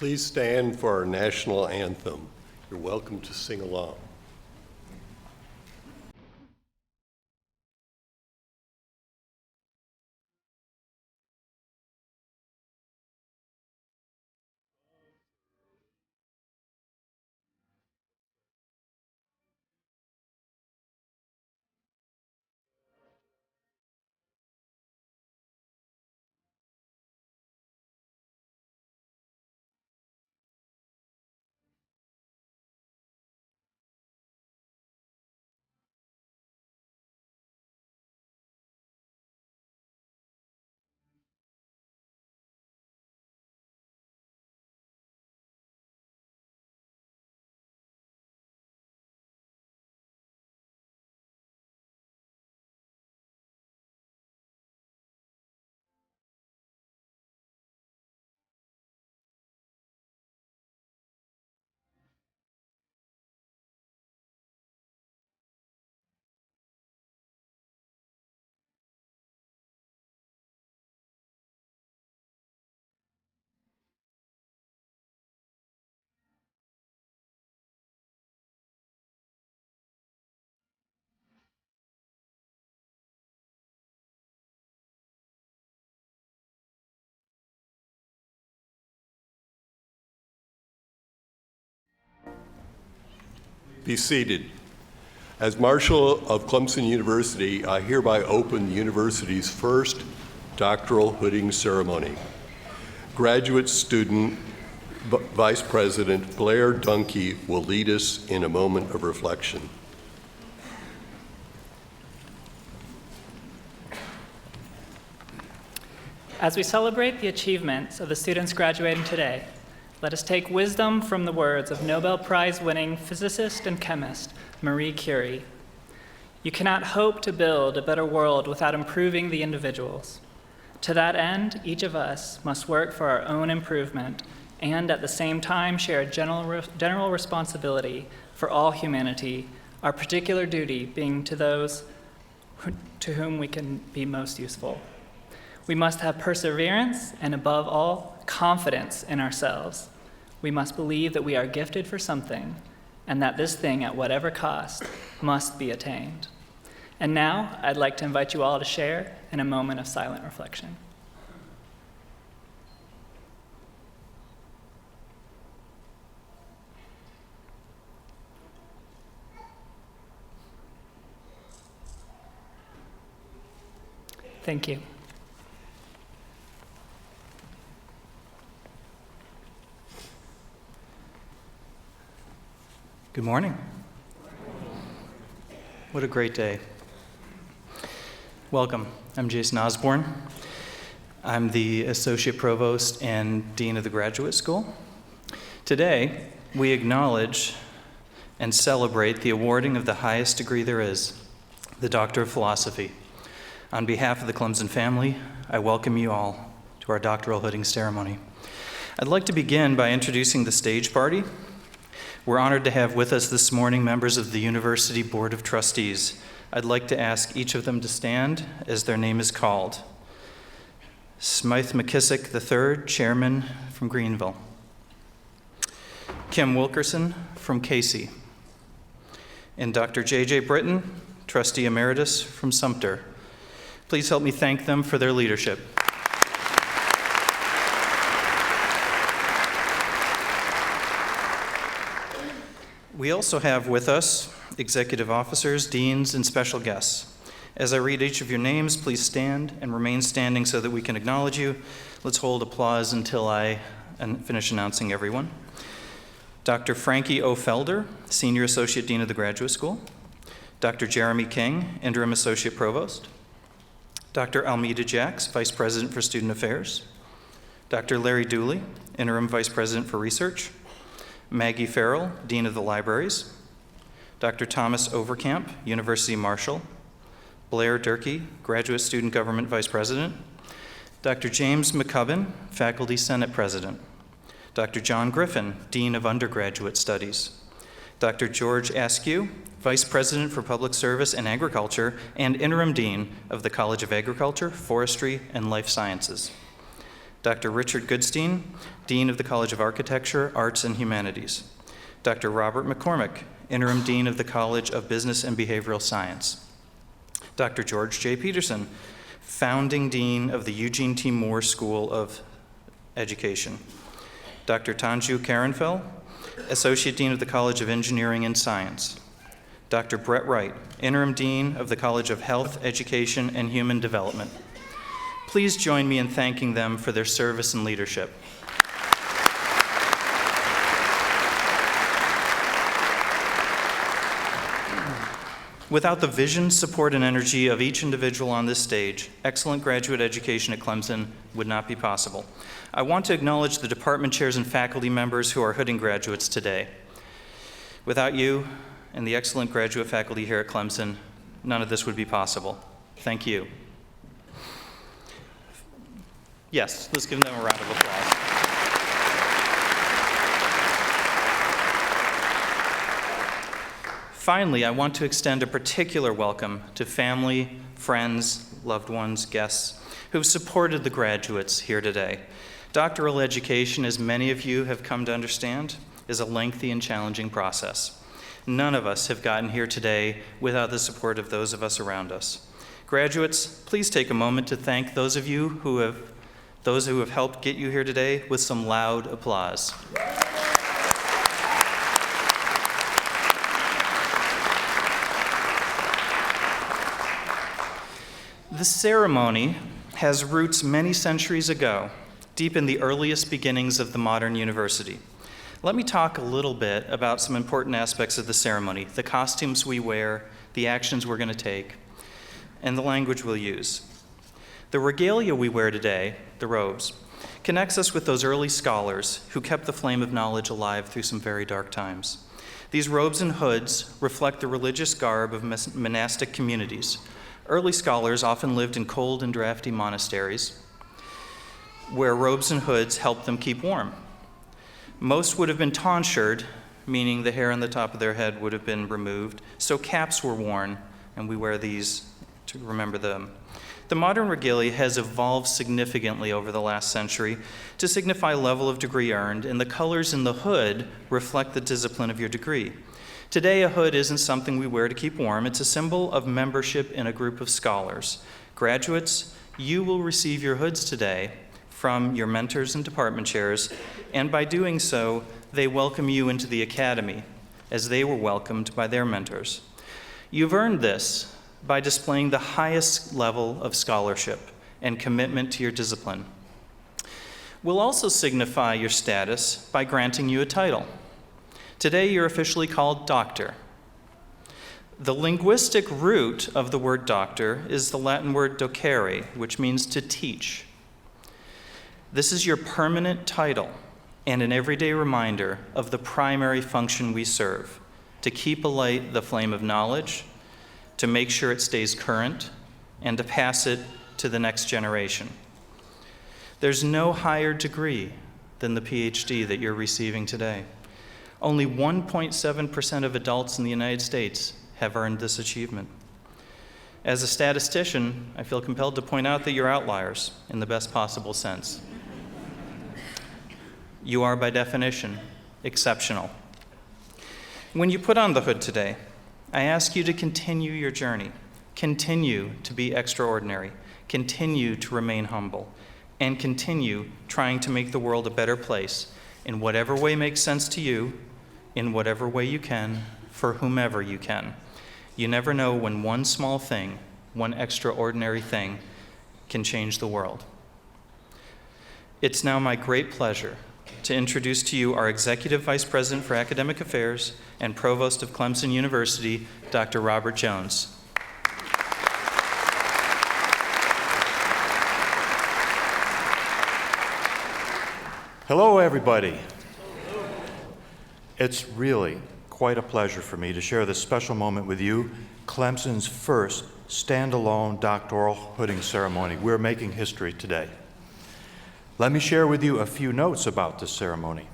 Please stand for our national anthem. You're welcome to sing along. Be seated. As Marshal of Clemson University, I hereby open the university's first doctoral hooding ceremony. Graduate student Vice President Blair Dunkey will lead us in a moment of reflection. As we celebrate the achievements of the students graduating today, let us take wisdom from the words of Nobel Prize-winning physicist and chemist Marie Curie. You cannot hope to build a better world without improving the individuals. To that end, each of us must work for our own improvement and at the same time share a general responsibility for all humanity, our particular duty being to those to whom we can be most useful. We must have perseverance and, above all, confidence in ourselves. We must believe that we are gifted for something and that this thing, at whatever cost, must be attained. And now, I'd like to invite you all to share in a moment of silent reflection. Thank you. Good morning. What a great day. Welcome. I'm Jason Osborne. I'm the Associate Provost and Dean of the Graduate School. Today, we acknowledge and celebrate the awarding of the highest degree there is, the Doctor of Philosophy. On behalf of the Clemson family, I welcome you all to our doctoral hooding ceremony. I'd like to begin by introducing the stage party. We're honored to have with us this morning members of the University Board of Trustees. I'd like to ask each of them to stand as their name is called. Smythe McKissick III, Chairman from Greenville. Kim Wilkerson from Casey. And Dr. J.J. Britton, Trustee Emeritus from Sumter. Please help me thank them for their leadership. We also have with us executive officers, deans, and special guests. As I read each of your names, please stand and remain standing so that we can acknowledge you. Let's hold applause until I finish announcing everyone. Dr. Frankie O. Felder, Senior Associate Dean of the Graduate School. Dr. Jeremy King, Interim Associate Provost. Dr. Almeda Jacks, Vice President for Student Affairs. Dr. Larry Dooley, Interim Vice President for Research. Maggie Farrell, Dean of the Libraries. Dr. Thomas Overkamp, University Marshal. Blair Durkee, Graduate Student Government Vice President. Dr. James McCubbin, Faculty Senate President. Dr. John Griffin, Dean of Undergraduate Studies. Dr. George Askew, Vice President for Public Service and Agriculture and Interim Dean of the College of Agriculture, Forestry, and Life Sciences. Dr. Richard Goodstein, Dean of the College of Architecture, Arts, and Humanities. Dr. Robert McCormick, Interim Dean of the College of Business and Behavioral Science. Dr. George J. Peterson, Founding Dean of the Eugene T. Moore School of Education. Dr. Tanju Karenfeld, Associate Dean of the College of Engineering and Science. Dr. Brett Wright, Interim Dean of the College of Health, Education, and Human Development. Please join me in thanking them for their service and leadership. Without the vision, support, and energy of each individual on this stage, excellent graduate education at Clemson would not be possible. I want to acknowledge the department chairs and faculty members who are hooding graduates today. Without you and the excellent graduate faculty here at Clemson, none of this would be possible. Thank you. Yes, let's give them a round of applause. Finally, I want to extend a particular welcome to family, friends, loved ones, guests who've supported the graduates here today. Doctoral education, as many of you have come to understand, is a lengthy and challenging process. None of us have gotten here today without the support of those of us around us. Graduates, please take a moment to thank those who have helped get you here today with some loud applause. The ceremony has roots many centuries ago, deep in the earliest beginnings of the modern university. Let me talk a little bit about some important aspects of the ceremony, the costumes we wear, the actions we're going to take, and the language we'll use. The regalia we wear today, the robes, connects us with those early scholars who kept the flame of knowledge alive through some very dark times. These robes and hoods reflect the religious garb of monastic communities. Early scholars often lived in cold and drafty monasteries where robes and hoods helped them keep warm. Most would have been tonsured, meaning the hair on the top of their head would have been removed, so caps were worn, and we wear these to remember them. The modern regalia has evolved significantly over the last century to signify level of degree earned, and the colors in the hood reflect the discipline of your degree. Today, a hood isn't something we wear to keep warm. It's a symbol of membership in a group of scholars. Graduates, you will receive your hoods today from your mentors and department chairs, and by doing so, they welcome you into the academy as they were welcomed by their mentors. You've earned this by displaying the highest level of scholarship and commitment to your discipline. We'll also signify your status by granting you a title. Today, you're officially called doctor. The linguistic root of the word doctor is the Latin word docere, which means to teach. This is your permanent title and an everyday reminder of the primary function we serve, to keep alight the flame of knowledge, to make sure it stays current, and to pass it to the next generation. There's no higher degree than the PhD that you're receiving today. Only 1.7% of adults in the United States have earned this achievement. As a statistician, I feel compelled to point out that you're outliers in the best possible sense. You are, by definition, exceptional. When you put on the hood today, I ask you to continue your journey, continue to be extraordinary, continue to remain humble, and continue trying to make the world a better place in whatever way makes sense to you, in whatever way you can, for whomever you can. You never know when one small thing, one extraordinary thing, can change the world. It's now my great pleasure to introduce to you our Executive Vice President for Academic Affairs and Provost of Clemson University, Dr. Robert Jones. Hello, everybody. It's really quite a pleasure for me to share this special moment with you, Clemson's first standalone doctoral hooding ceremony. We're making history today. Let me share with you a few notes about this ceremony.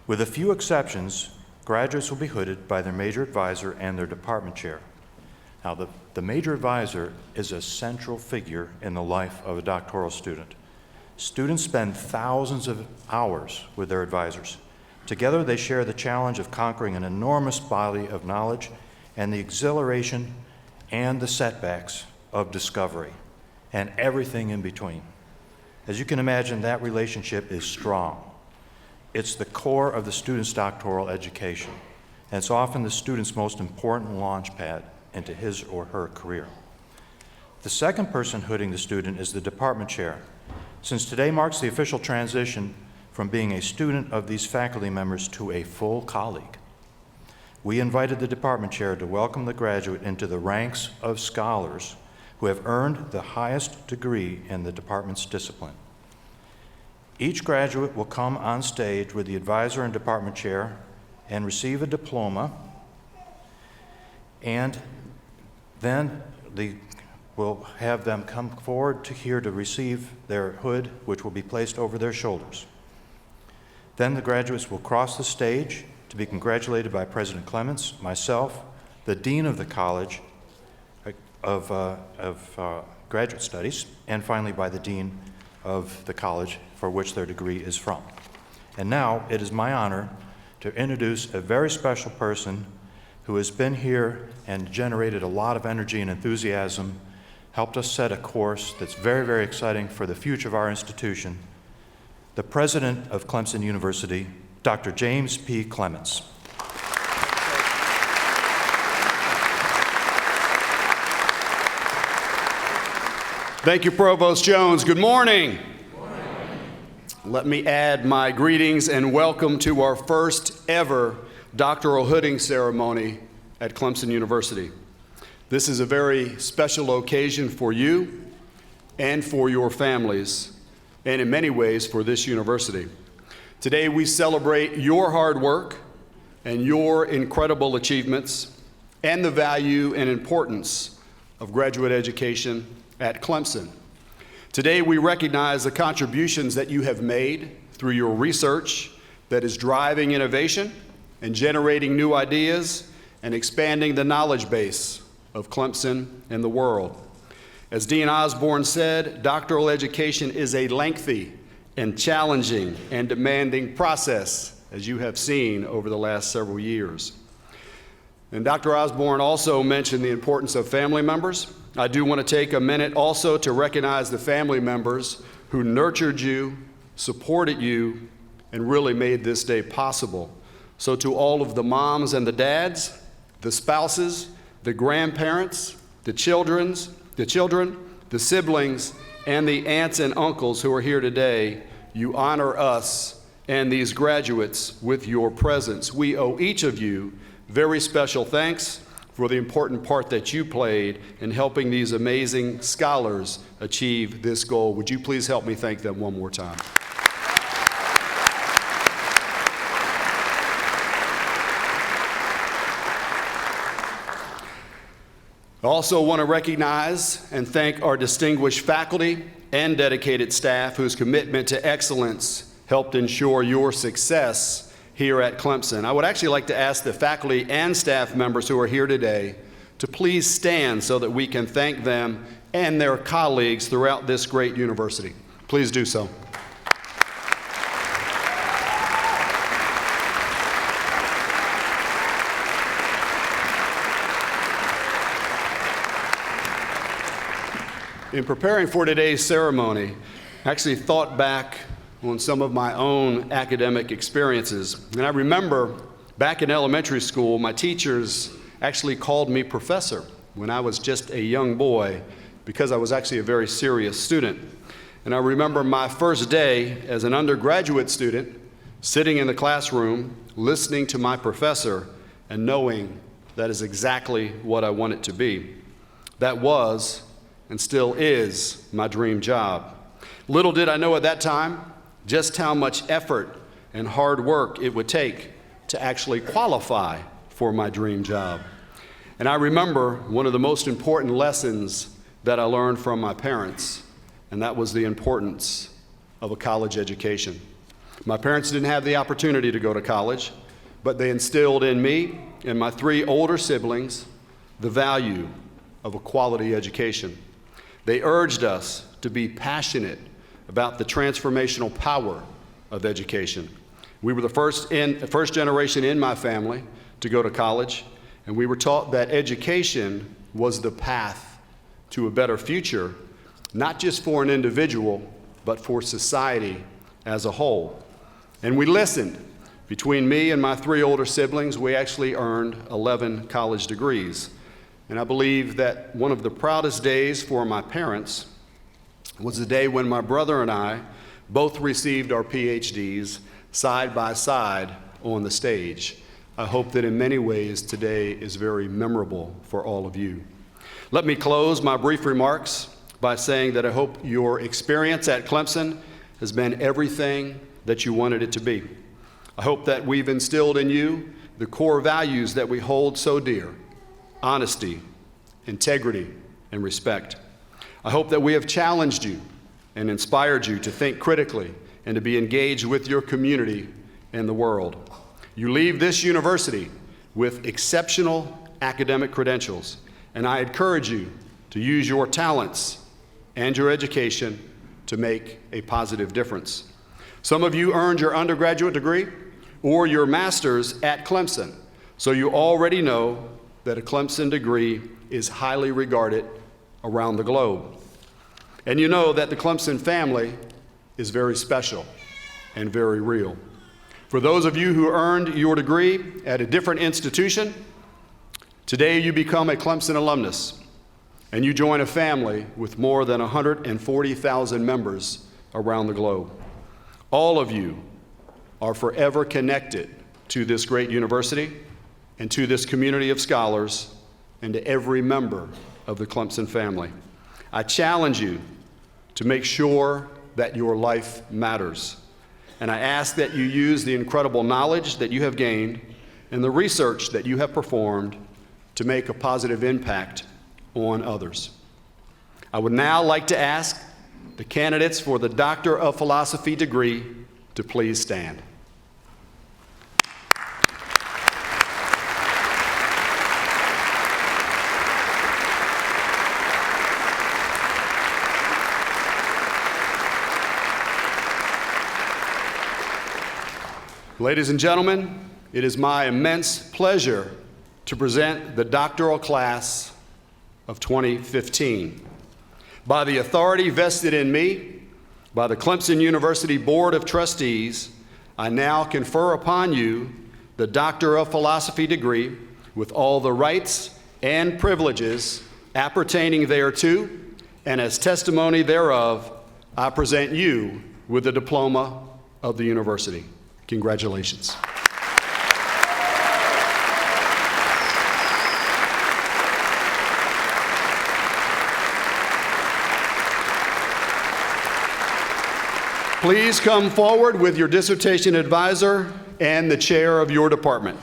With a few exceptions, graduates will be hooded by their major advisor and their department chair. Now, the major advisor is a central figure in the life of a doctoral student. Students spend thousands of hours with their advisors. Together, they share the challenge of conquering an enormous body of knowledge and the exhilaration and the setbacks of discovery and everything in between. As you can imagine, that relationship is strong. It's the core of the student's doctoral education, and it's often the student's most important launch pad into his or her career. The second person hooding the student is the department chair. Since today marks the official transition from being a student of these faculty members to a full colleague, we invited the department chair to welcome the graduate into the ranks of scholars who have earned the highest degree in the department's discipline. Each graduate will come on stage with the advisor and department chair and receive a diploma, and then we'll have them come forward here to receive their hood, which will be placed over their shoulders. Then the graduates will cross the stage to be congratulated by President Clements, myself, the Dean of the College of Graduate Studies, and finally by the Dean of the college for which their degree is from. And now it is my honor to introduce a very special person who has been here and generated a lot of energy and enthusiasm, helped us set a course that's very, very exciting for the future of our institution, the president of Clemson University, Dr. James P. Clements. Thank you, Provost Jones. Good morning. Let me add my greetings and welcome to our first ever doctoral hooding ceremony at Clemson University. This is a very special occasion for you and for your families, and in many ways for this university. Today we celebrate your hard work and your incredible achievements and the value and importance of graduate education at Clemson. Today we recognize the contributions that you have made through your research that is driving innovation and generating new ideas and expanding the knowledge base of Clemson and the world. As Dean Osborne said, doctoral education is a lengthy and challenging and demanding process, as you have seen over the last several years. And Dr. Osborne also mentioned the importance of family members. I do want to take a minute also to recognize the family members who nurtured you, supported you, and really made this day possible. So to all of the moms and the dads, the spouses, the grandparents, the children, the siblings, and the aunts and uncles who are here today, you honor us and these graduates with your presence. We owe each of you very special thanks for the important part that you played in helping these amazing scholars achieve this goal. Would you please help me thank them one more time? I also want to recognize and thank our distinguished faculty and dedicated staff whose commitment to excellence helped ensure your success here at Clemson. I would actually like to ask the faculty and staff members who are here today to please stand so that we can thank them and their colleagues throughout this great university. Please do so. In preparing for today's ceremony, I actually thought back on some of my own academic experiences. And I remember back in elementary school, my teachers actually called me professor when I was just a young boy because I was actually a very serious student. And I remember my first day as an undergraduate student sitting in the classroom, listening to my professor and knowing that is exactly what I want it to be. That was and still is my dream job. Little did I know at that time just how much effort and hard work it would take to actually qualify for my dream job. And I remember one of the most important lessons that I learned from my parents, and that was the importance of a college education. My parents didn't have the opportunity to go to college, but they instilled in me and my 3 older siblings the value of a quality education. They urged us to be passionate about the transformational power of education. We were the first generation in my family to go to college, and we were taught that education was the path to a better future, not just for an individual, but for society as a whole. And we listened. Between me and my 3 older siblings, we actually earned 11 college degrees. And I believe that one of the proudest days for my parents was the day when my brother and I both received our PhDs side by side on the stage. I hope that in many ways today is very memorable for all of you. Let me close my brief remarks by saying that I hope your experience at Clemson has been everything that you wanted it to be. I hope that we've instilled in you the core values that we hold so dear: honesty, integrity, and respect. I hope that we have challenged you and inspired you to think critically and to be engaged with your community and the world. You leave this university with exceptional academic credentials, and I encourage you to use your talents and your education to make a positive difference. Some of you earned your undergraduate degree or your master's at Clemson, so you already know that a Clemson degree is highly regarded around the globe. And you know that the Clemson family is very special and very real. For those of you who earned your degree at a different institution, today you become a Clemson alumnus, and you join a family with more than 140,000 members around the globe. All of you are forever connected to this great university and to this community of scholars and to every member of the Clemson family. I challenge you to make sure that your life matters. And I ask that you use the incredible knowledge that you have gained and the research that you have performed to make a positive impact on others. I would now like to ask the candidates for the Doctor of Philosophy degree to please stand. Ladies and gentlemen, it is my immense pleasure to present the doctoral class of 2015. By the authority vested in me by the Clemson University Board of Trustees, I now confer upon you the Doctor of Philosophy degree with all the rights and privileges appertaining thereto, and as testimony thereof, I present you with the diploma of the university. Congratulations. Please come forward with your dissertation advisor and the chair of your department.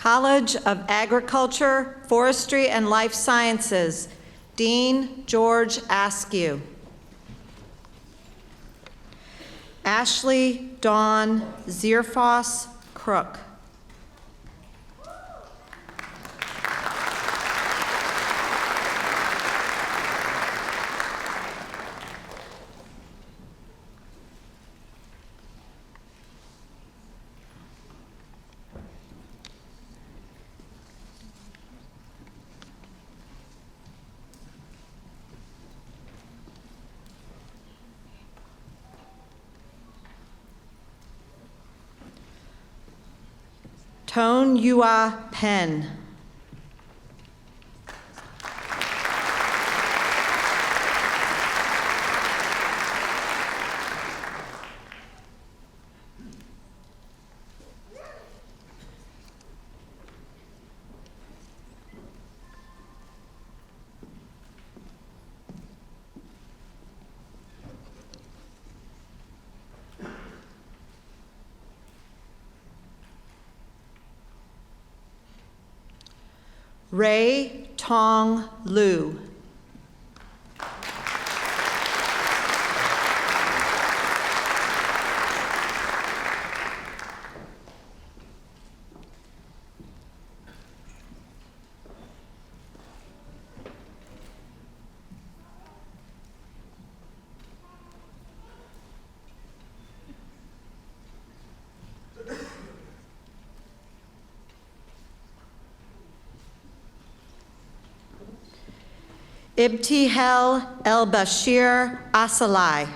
College of Agriculture, Forestry, and Life Sciences, Dean George Askew. Ashley Dawn Zierfoss Crook. Tone Yua Penn. Ray Tong Liu. Ibtihel El Bashir Asalai.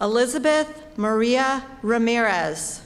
Elizabeth Maria Ramirez.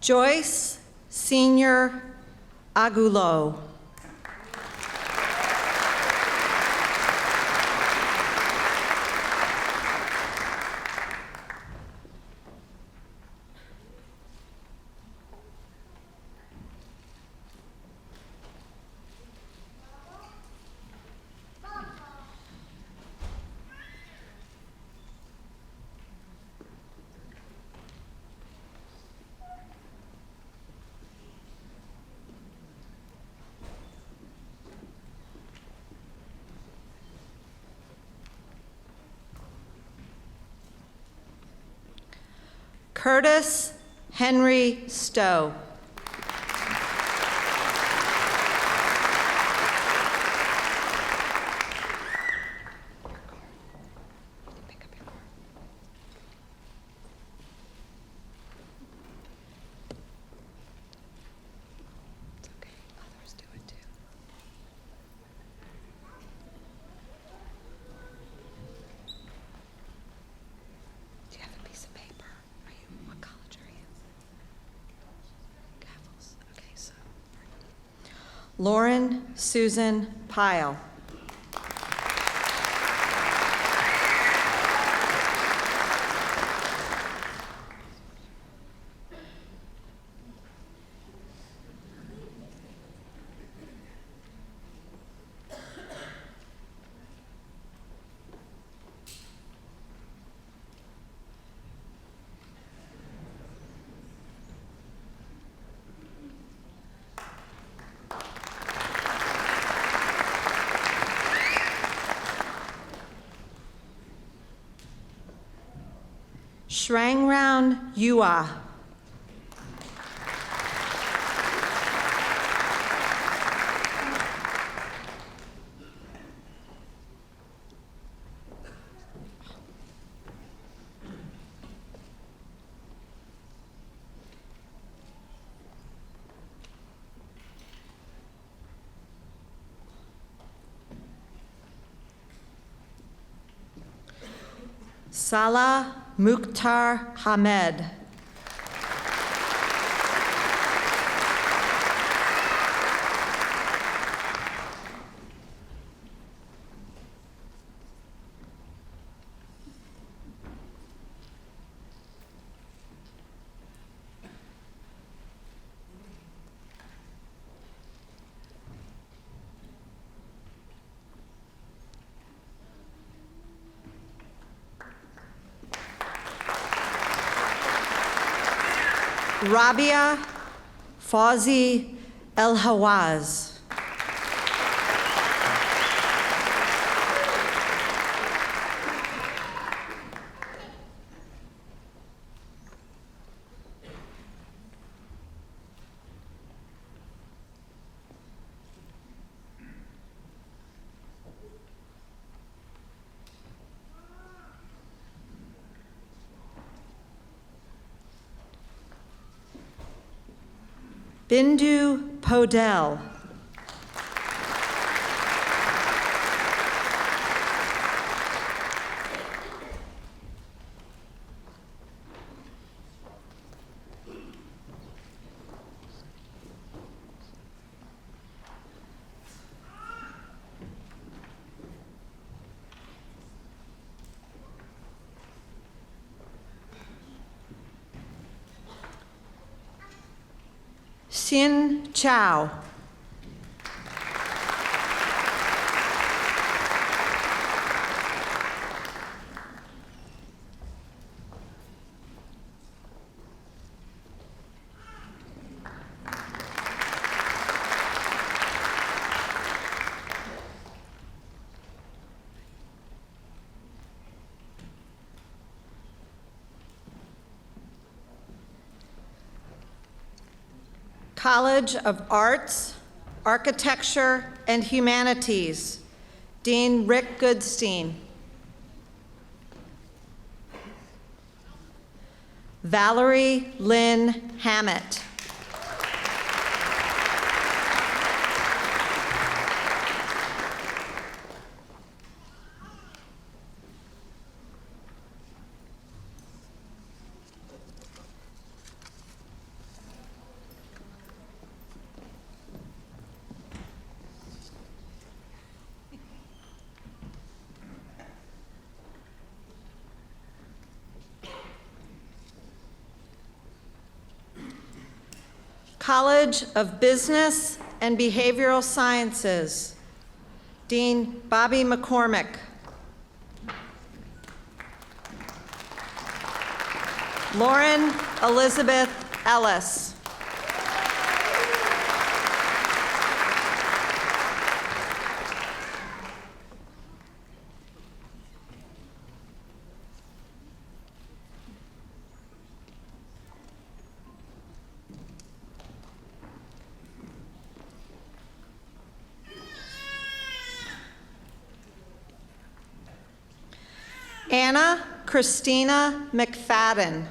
Joyce Senior Agulo. Curtis Henry Stowe. Lauren Susan Pyle. Shrangran Yua. Salah Mukhtar Hamed. Rabia Fauzi El Hawaz. Bindu Podell. Xin Chao. College of Arts, Architecture, and Humanities, Dean Rick Goodstein. Valerie Lynn Hammett. College of Business and Behavioral Sciences, Dean Bobby McCormick. Lauren Elizabeth Ellis. Anna Christina McFadden.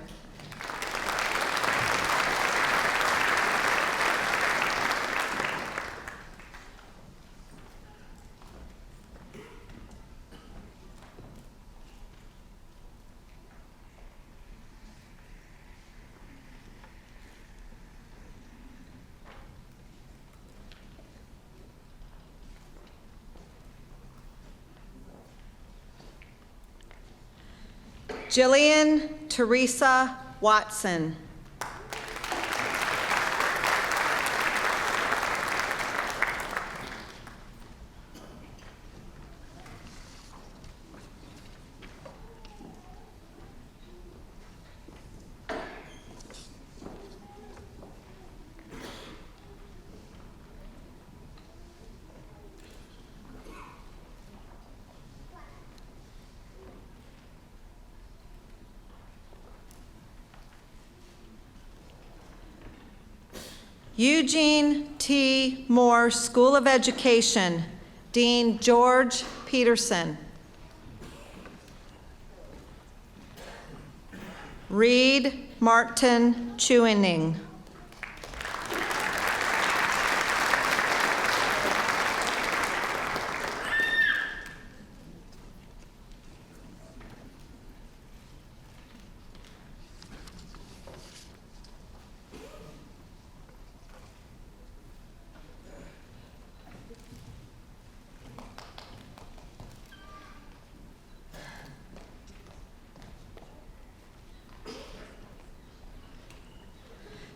Jillian Teresa Watson. Eugene T. Moore School of Education, Dean George Peterson. Reed Martin Chewinning.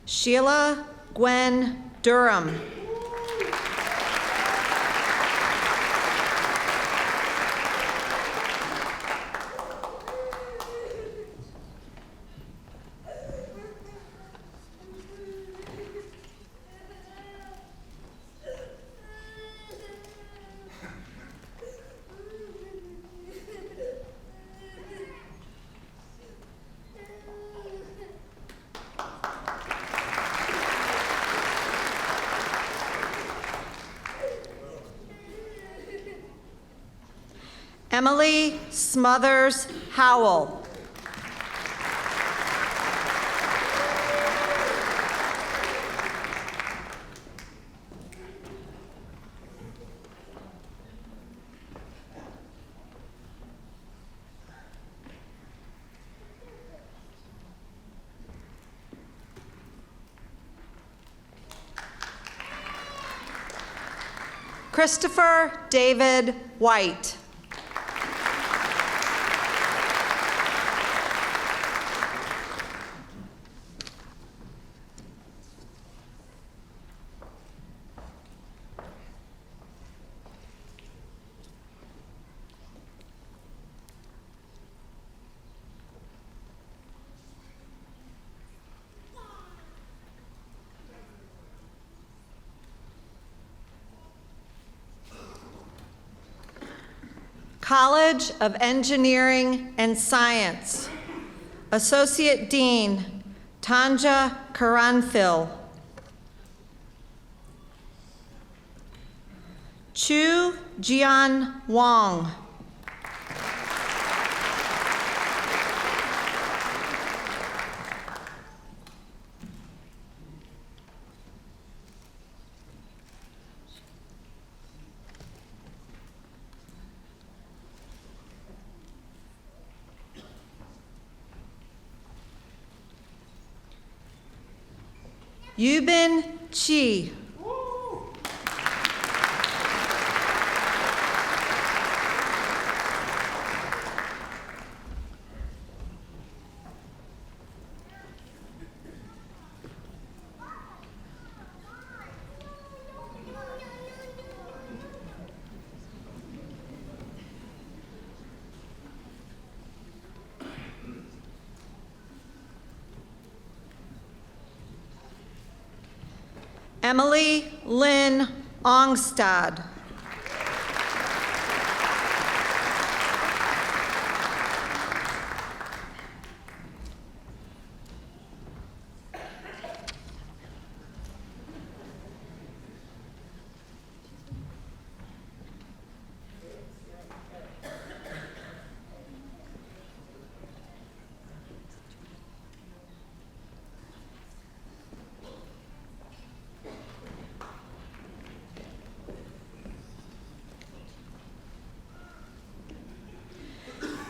Sheila Gwen Durham. Emily Smothers Howell. Christopher David White. College of Engineering and Science, Associate Dean Tanja Karanfil. Chu Jian Wang. Yubin Chi. Emily Lynn Ongstad.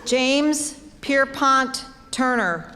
James Pierpont Turner.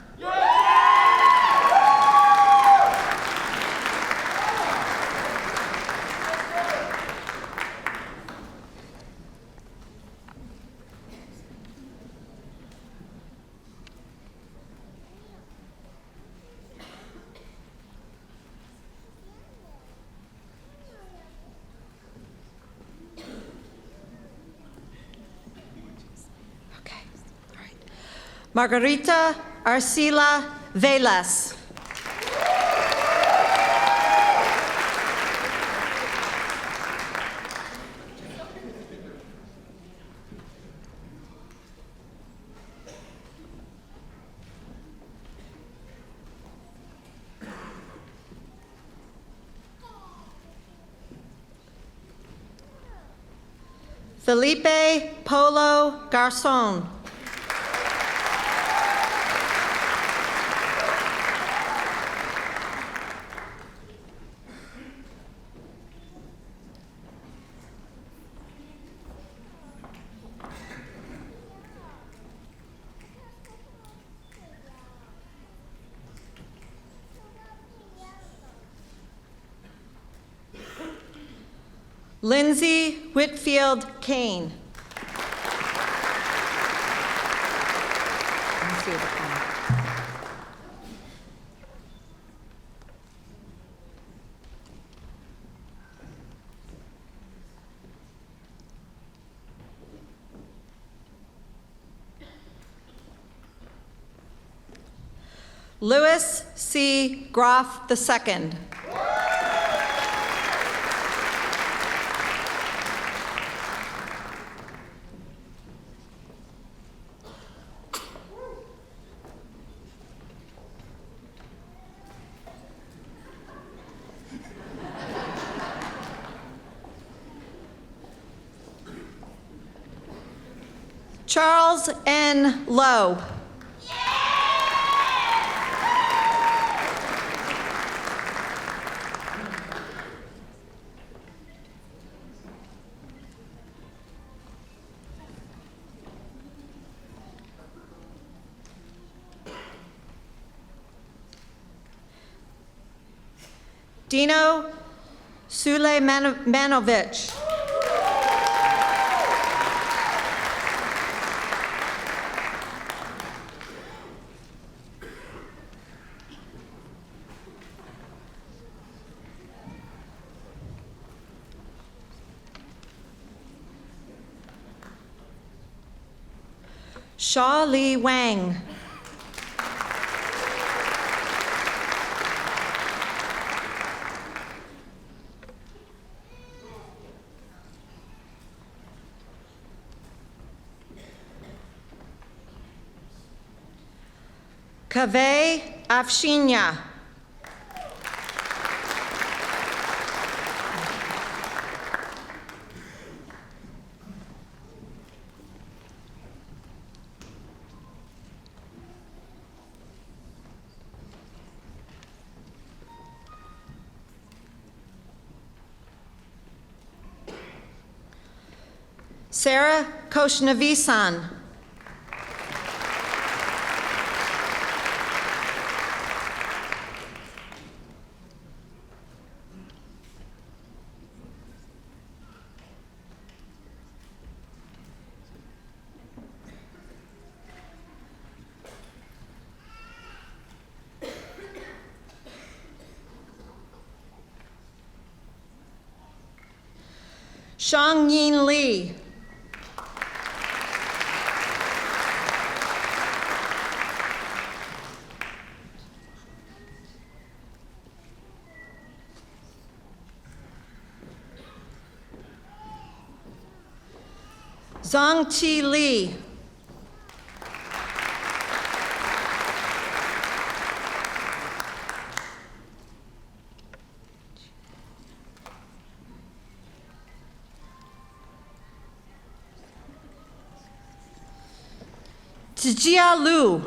Margarita Arcila Velas. Felipe Polo Garcon. Lindsay Whitfield Kane. Let me see the pen. Louis C. Groff II. Charles N. Lowe. Dino Sulejmanovic. Shaw Lee Wang. Kaveh Afshinya. Sarah Koshnavisan. Shang Yin Lee. Zhang Chi Lee. Tijia Lu.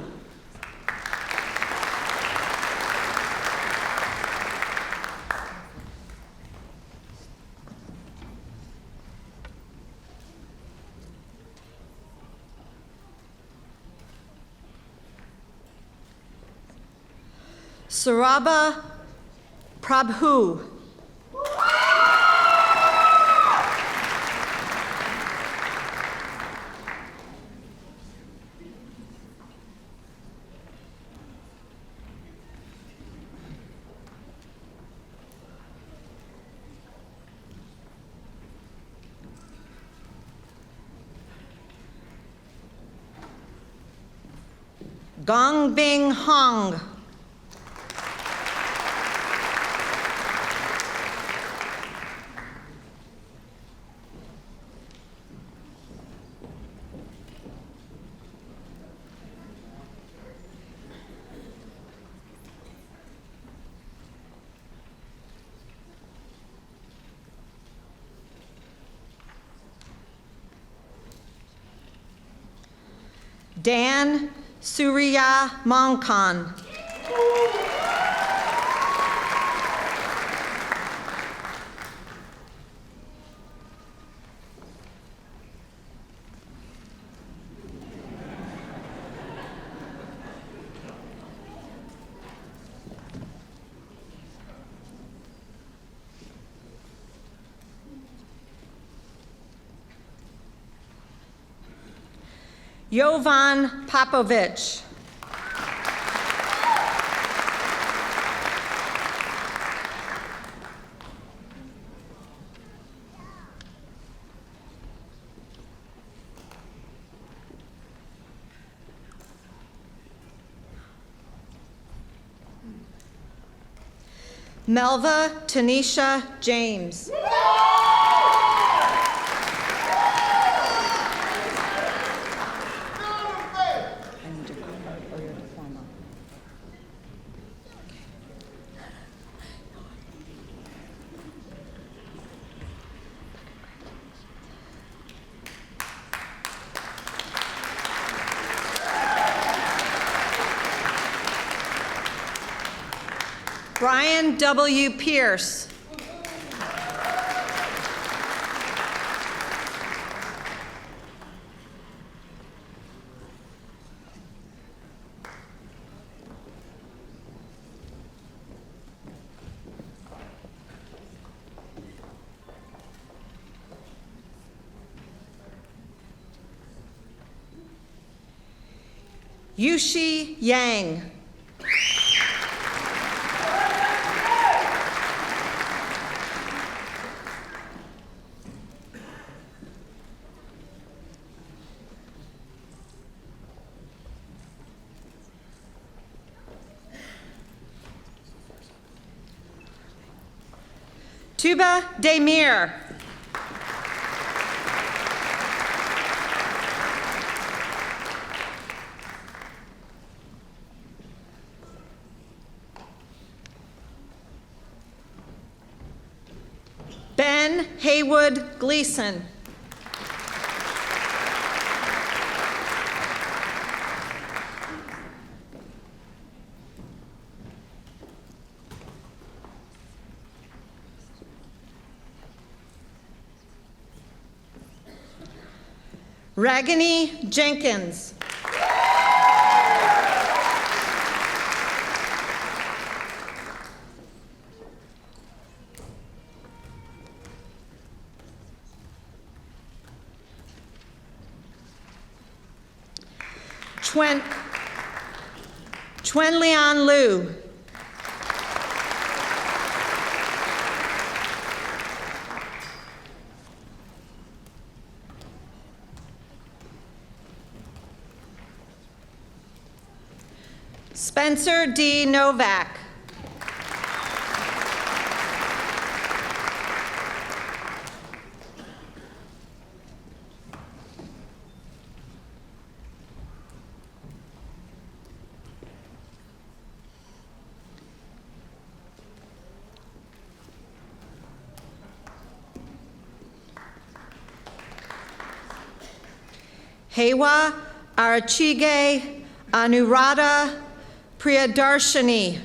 Saraba Prabhu. Gong Bing Hong. Dan Surya Mongkon. Jovan Popovich. Melva Tanisha James. Brian W. Pierce. Yushi Yang. Tuba Demir. Ben Haywood Gleason. Ragini Jenkins. Chuen Leon Liu. Spencer D. Novak. Hewa Arachige Anuradha Priyadarshini.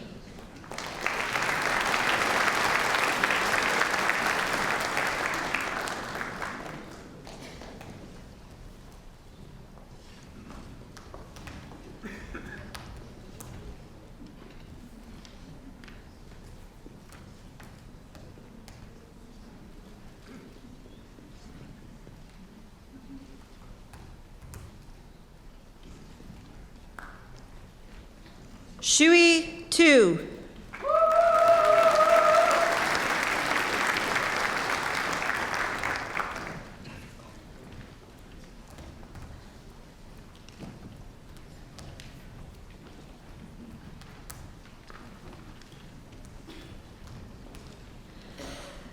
Shui Tu.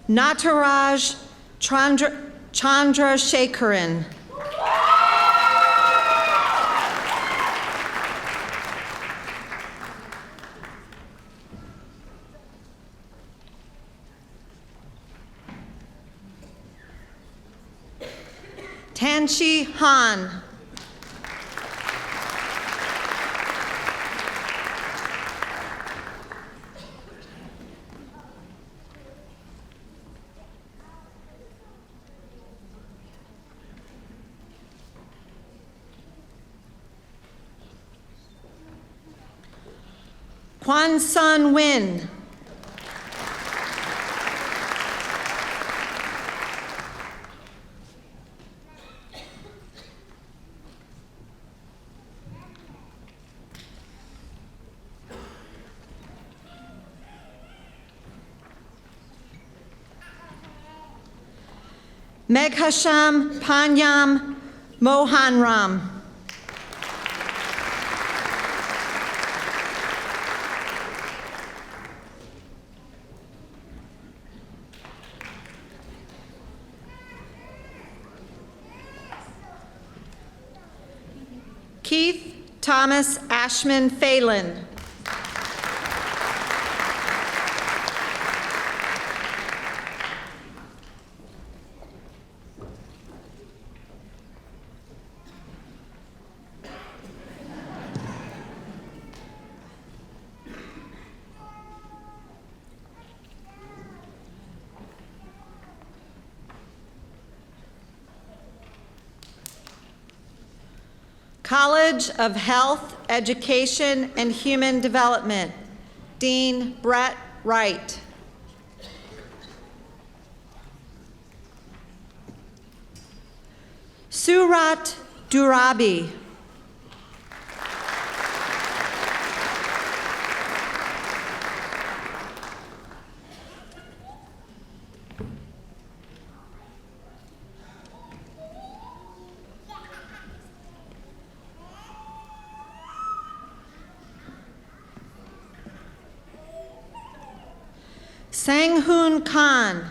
Nataraj Chandrasekharan. Tanshi Han. Kwan Sun Win. Meghasham Panyam Mohanram. Keith Thomas Ashman Phelan. College of Health, Education, and Human Development, Dean Brett Wright. Surat Durabi. Sanghoon Khan.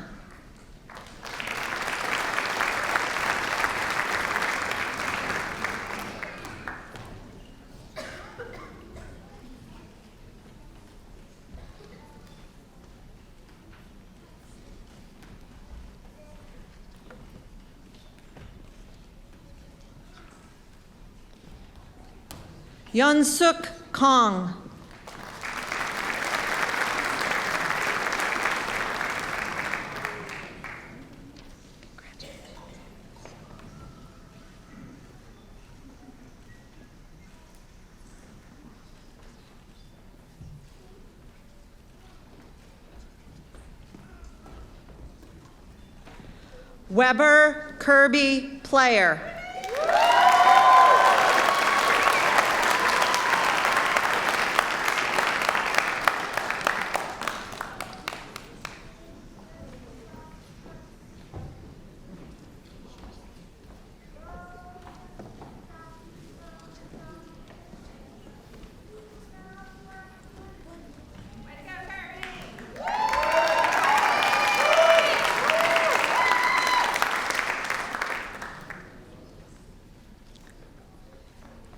Yunsuk Kong. Weber Kirby Player.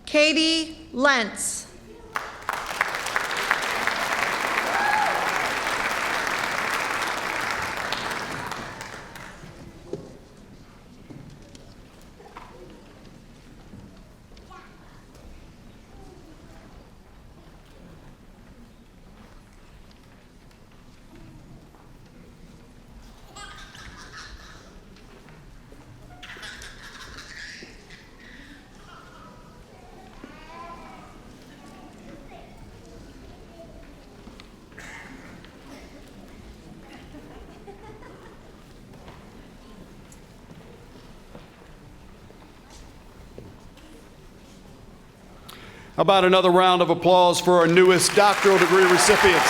Katie Lentz. How about another round of applause for our newest doctoral degree recipients?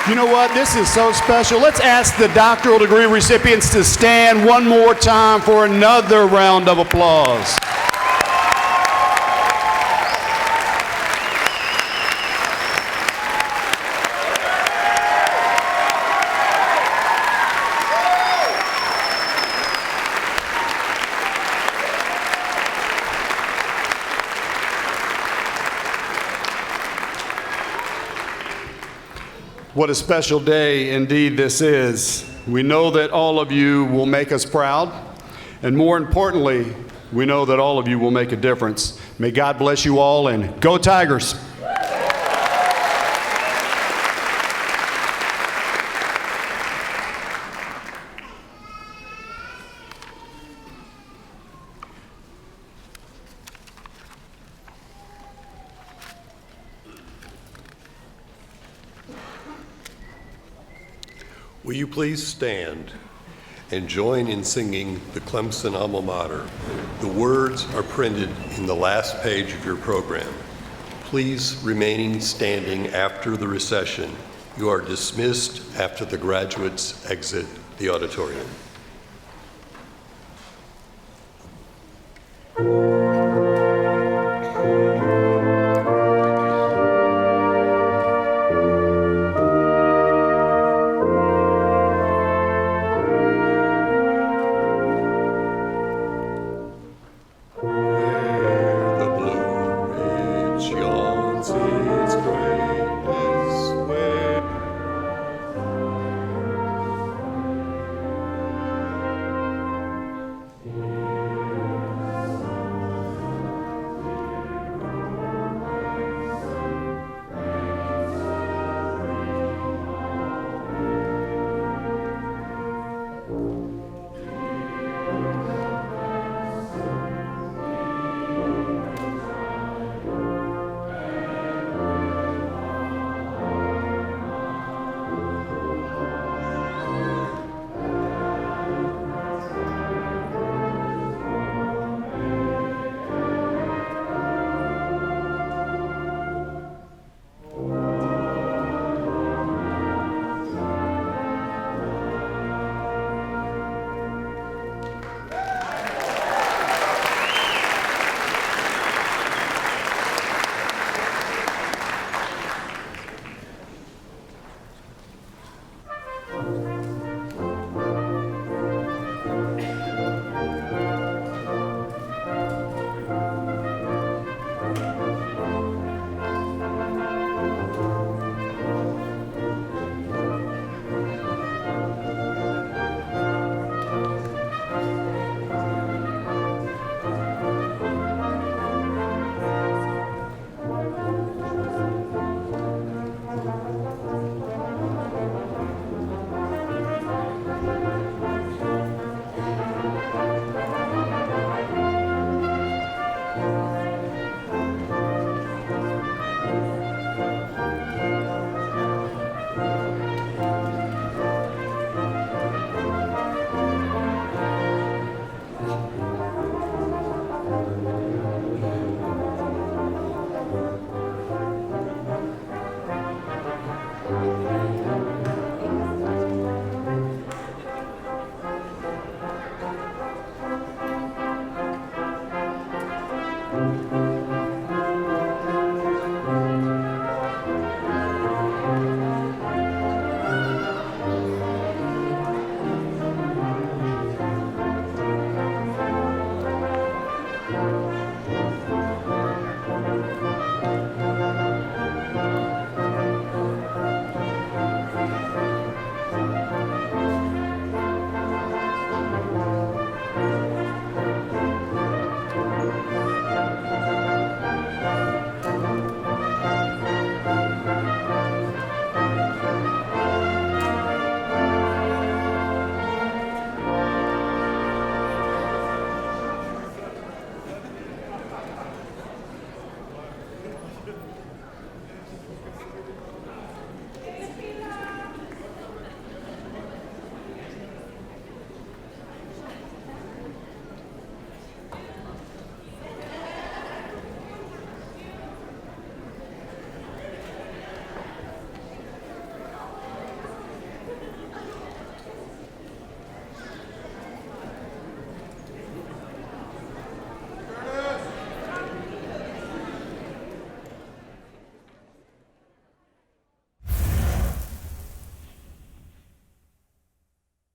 You know what? This is so special. Let's ask the doctoral degree recipients to stand one more time for another round of applause. What a special day indeed this is. We know that all of you will make us proud, and more importantly, we know that all of you will make a difference. May God bless you all, and go Tigers! Will you please stand and join in singing the Clemson alma mater? The words are printed in the last page of your program. Please remain standing after the recession. You are dismissed after the graduates exit the auditorium.